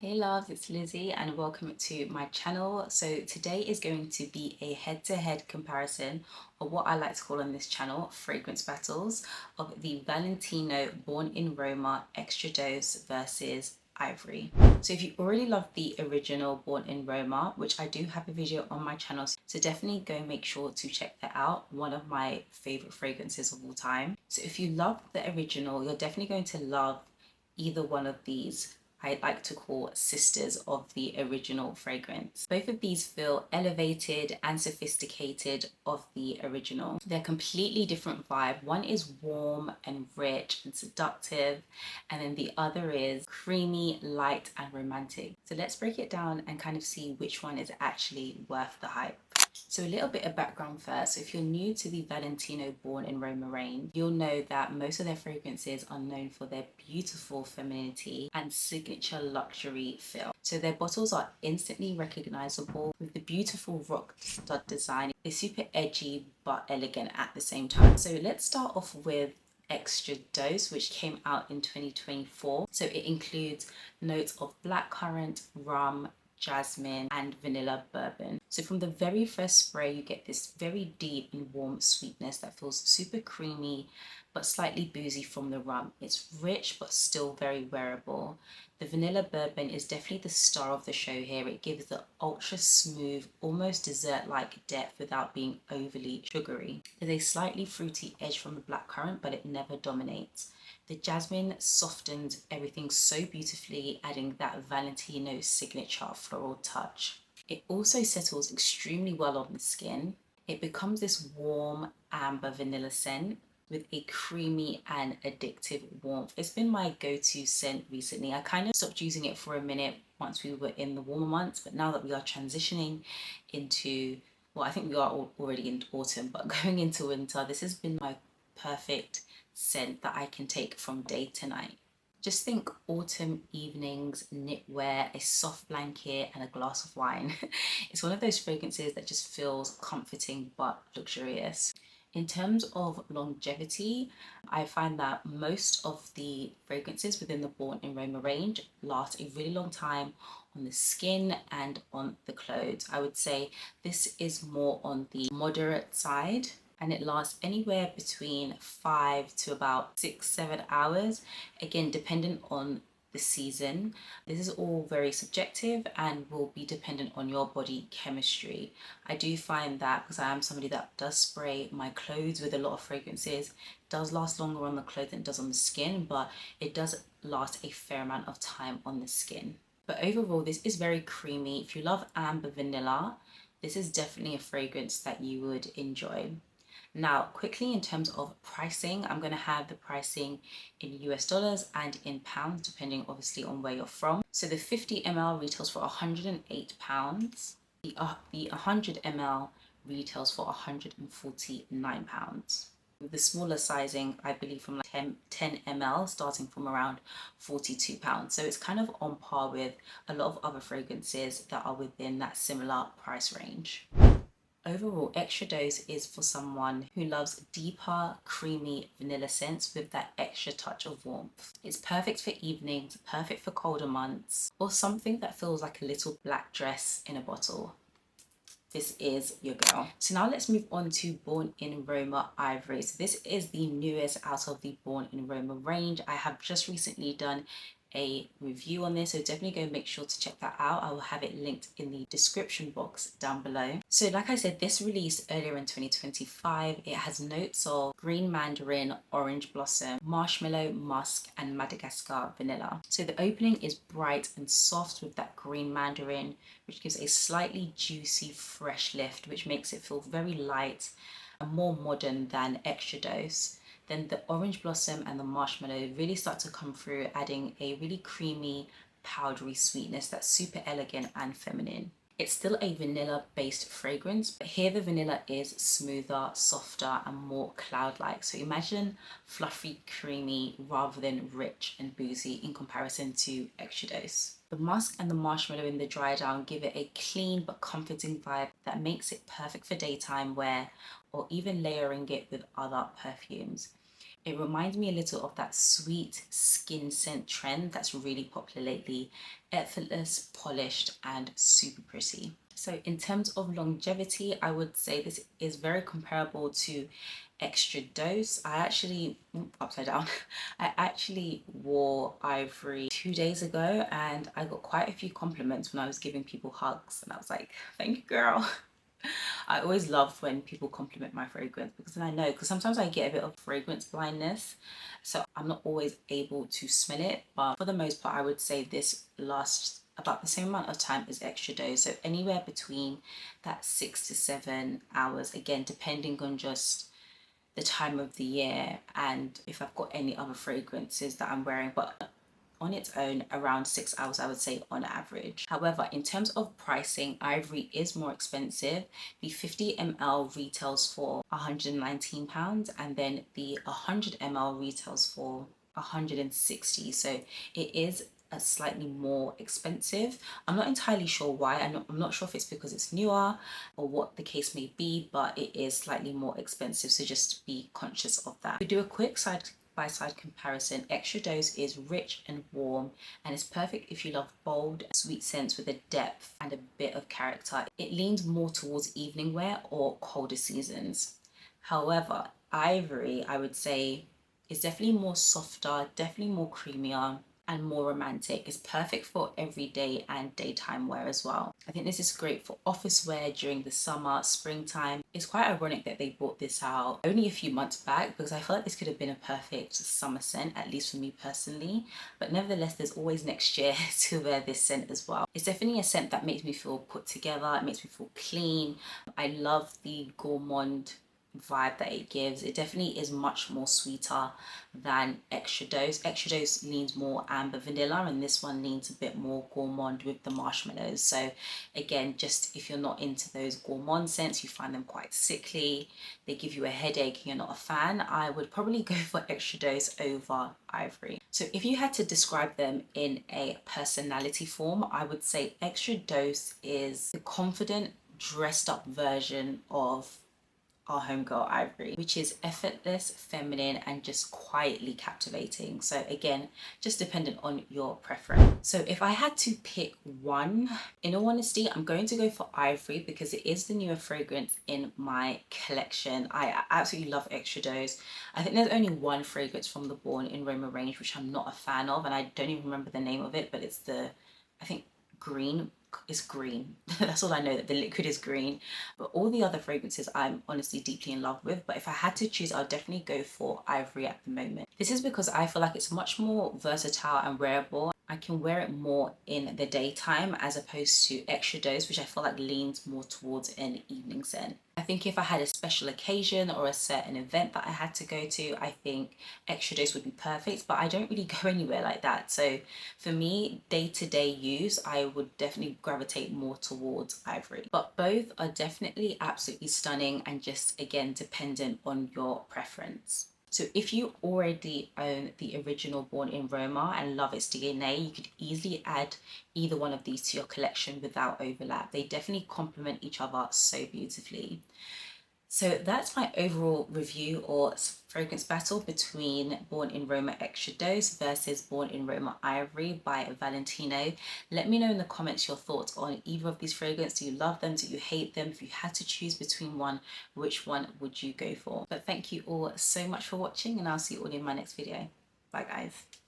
Hey loves, it's Lizzie and welcome to my channel. So today is going to be a head-to-head comparison of what I like to call on this channel fragrance battles of the Valentino Born in Roma Extradose versus Ivory. So if you already love the original Born in Roma, which I do have a video on my channel, so definitely go make sure to check that out. One of my favorite fragrances of all time. So if you love the original, you're definitely going to love either one of these. I like to call sisters of the original fragrance. Both of these feel elevated and sophisticated of the original. They're completely different vibe. One is warm and rich and seductive, and then the other is creamy, light, and romantic. So let's break it down and kind of see which one is actually worth the hype. So a little bit of background first. So if you're new to the Valentino Born in Roma range, you'll know that most of their fragrances are known for their beautiful femininity and signature luxury feel. So their bottles are instantly recognizable with the beautiful rock stud design. It's super edgy but elegant at the same time. So let's start off with Extradose, which came out in 2024. So it includes notes of blackcurrant, rum, jasmine, and vanilla bourbon. So from the very first spray, you get this very deep and warm sweetness that feels super creamy but slightly boozy from the rum. It's rich but still very wearable. The vanilla bourbon is definitely the star of the show here. It gives the ultra smooth, almost dessert-like depth without being overly sugary. There's a slightly fruity edge from the blackcurrant, but it never dominates. The jasmine softens everything so beautifully, adding that Valentino signature floral touch. It also settles extremely well on the skin. It becomes this warm amber vanilla scent with a creamy and addictive warmth. It's been my go-to scent recently. I kind of stopped using it for a minute once we were in the warmer months, but now that we are transitioning into, well, I think we are already in autumn, but going into winter, this has been my perfect scent that I can take from day to night. Just think autumn evenings, knitwear, a soft blanket, and a glass of wine. It's one of those fragrances that just feels comforting but luxurious. In terms of longevity, I find that most of the fragrances within the Born in Roma range last a really long time on the skin and on the clothes. I would say this is more on the moderate side, and it lasts anywhere between 5 to about 6-7 hours, again dependent on the season. This is all very subjective and will be dependent on your body chemistry. I do find that because I am somebody that does spray my clothes with a lot of fragrances, it does last longer on the clothes than it does on the skin, but it does last a fair amount of time on the skin. But overall, this is very creamy. If you love amber vanilla, this is definitely a fragrance that you would enjoy. Now, quickly in terms of pricing, I'm going to have the pricing in US dollars and in pounds, depending obviously on where you're from. So the 50 ml retails for £108. The 100 ml retails for £149. With the smaller sizing, I believe from like 10 ml, starting from around £42. So it's kind of on par with a lot of other fragrances that are within that similar price range. Overall, Extradose is for someone who loves deeper, creamy vanilla scents with that extra touch of warmth. It's perfect for evenings, perfect for colder months, or something that feels like a little black dress in a bottle. This is your girl. So now let's move on to Born in Roma Ivory. So this is the newest out of the Born in Roma range. I have just recently done a review on this, so definitely go make sure to check that out. I will have it linked in the description box down below. So like I said, this released earlier in 2025. It has notes of green mandarin, orange blossom, marshmallow, musk, and Madagascar vanilla. So the opening is bright and soft with that green mandarin, which gives a slightly juicy fresh lift, which makes it feel very light and more modern than Extradose. Then the orange blossom and the marshmallow really start to come through, adding a really creamy, powdery sweetness that's super elegant and feminine. It's still a vanilla-based fragrance, but here the vanilla is smoother, softer, and more cloud-like. So imagine fluffy, creamy, rather than rich and boozy in comparison to Extradose. The musk and the marshmallow in the dry down give it a clean but comforting vibe that makes it perfect for daytime wear or even layering it with other perfumes. It reminds me a little of that sweet skin scent trend that's really popular lately. Effortless, polished, and super pretty. So in terms of longevity, I would say this is very comparable to Extradose. I actually, upside down, I actually wore Ivory 2 days ago and I got quite a few compliments when I was giving people hugs, and I was like, thank you, girl. I always love when people compliment my fragrance, because then I know, because sometimes I get a bit of fragrance blindness, so I'm not always able to smell it. But for the most part, I would say this lasts about the same amount of time as Extradose, so anywhere between that 6 to 7 hours, again depending on just the time of the year and if I've got any other fragrances that I'm wearing. But on its own, around 6 hours, I would say, on average. However, in terms of pricing, Ivory is more expensive. The 50 ml retails for £119, and then the 100 ml retails for 160. So it is a slightly more expensive. I'm not entirely sure why. I'm not sure if it's because it's newer or what the case may be, but it is slightly more expensive, so just be conscious of that. To do a quick side by side comparison, Extradose is rich and warm and is perfect if you love bold, sweet scents with a depth and a bit of character. It leans more towards evening wear or colder seasons. However, Ivory, I would say, is definitely more softer, definitely more creamier, and more romantic. It's perfect for everyday and daytime wear as well. I think this is great for office wear during the summer, springtime. It's quite ironic that they brought this out only a few months back, because I feel like this could have been a perfect summer scent, at least for me personally. But nevertheless, there's always next year to wear this scent as well. It's definitely a scent that makes me feel put together. It makes me feel clean. I love the gourmand vibe that it gives. It definitely is much more sweeter than Extradose. Extradose leans more amber vanilla, and this one leans a bit more gourmand with the marshmallows. So again, just if you're not into those gourmand scents, you find them quite sickly, they give you a headache and you're not a fan, I would probably go for Extradose over Ivory. So if you had to describe them in a personality form, I would say Extradose is the confident, dressed up version of our homegirl Ivory, which is effortless, feminine, and just quietly captivating. So again, just dependent on your preference. So if I had to pick one, in all honesty, I'm going to go for Ivory because it is the newer fragrance in my collection. I absolutely love Extradose. I think there's only one fragrance from the Born in Roma range which I'm not a fan of, and I don't even remember the name of it, but it's the, I think, green. It's green. That's all I know, that the liquid is green. But all the other fragrances I'm honestly deeply in love with. But if I had to choose, I'll definitely go for Ivory at the moment. This is because I feel like it's much more versatile and wearable. I can wear it more in the daytime as opposed to Extradose, which I feel like leans more towards an evening scent. I think if I had a special occasion or a certain event that I had to go to, I think Extradose would be perfect, but I don't really go anywhere like that. So for me, day-to-day use, I would definitely gravitate more towards Ivory. But both are definitely absolutely stunning and just, again, dependent on your preference. So if you already own the original Born in Roma and love its DNA, you could easily add either one of these to your collection without overlap. They definitely complement each other so beautifully. So that's my overall review or fragrance battle between Born in Roma Extradose versus Born in Roma Ivory by Valentino. Let me know in the comments your thoughts on either of these fragrances. Do you love them? Do you hate them? If you had to choose between one, which one would you go for? But thank you all so much for watching, and I'll see you all in my next video. Bye guys.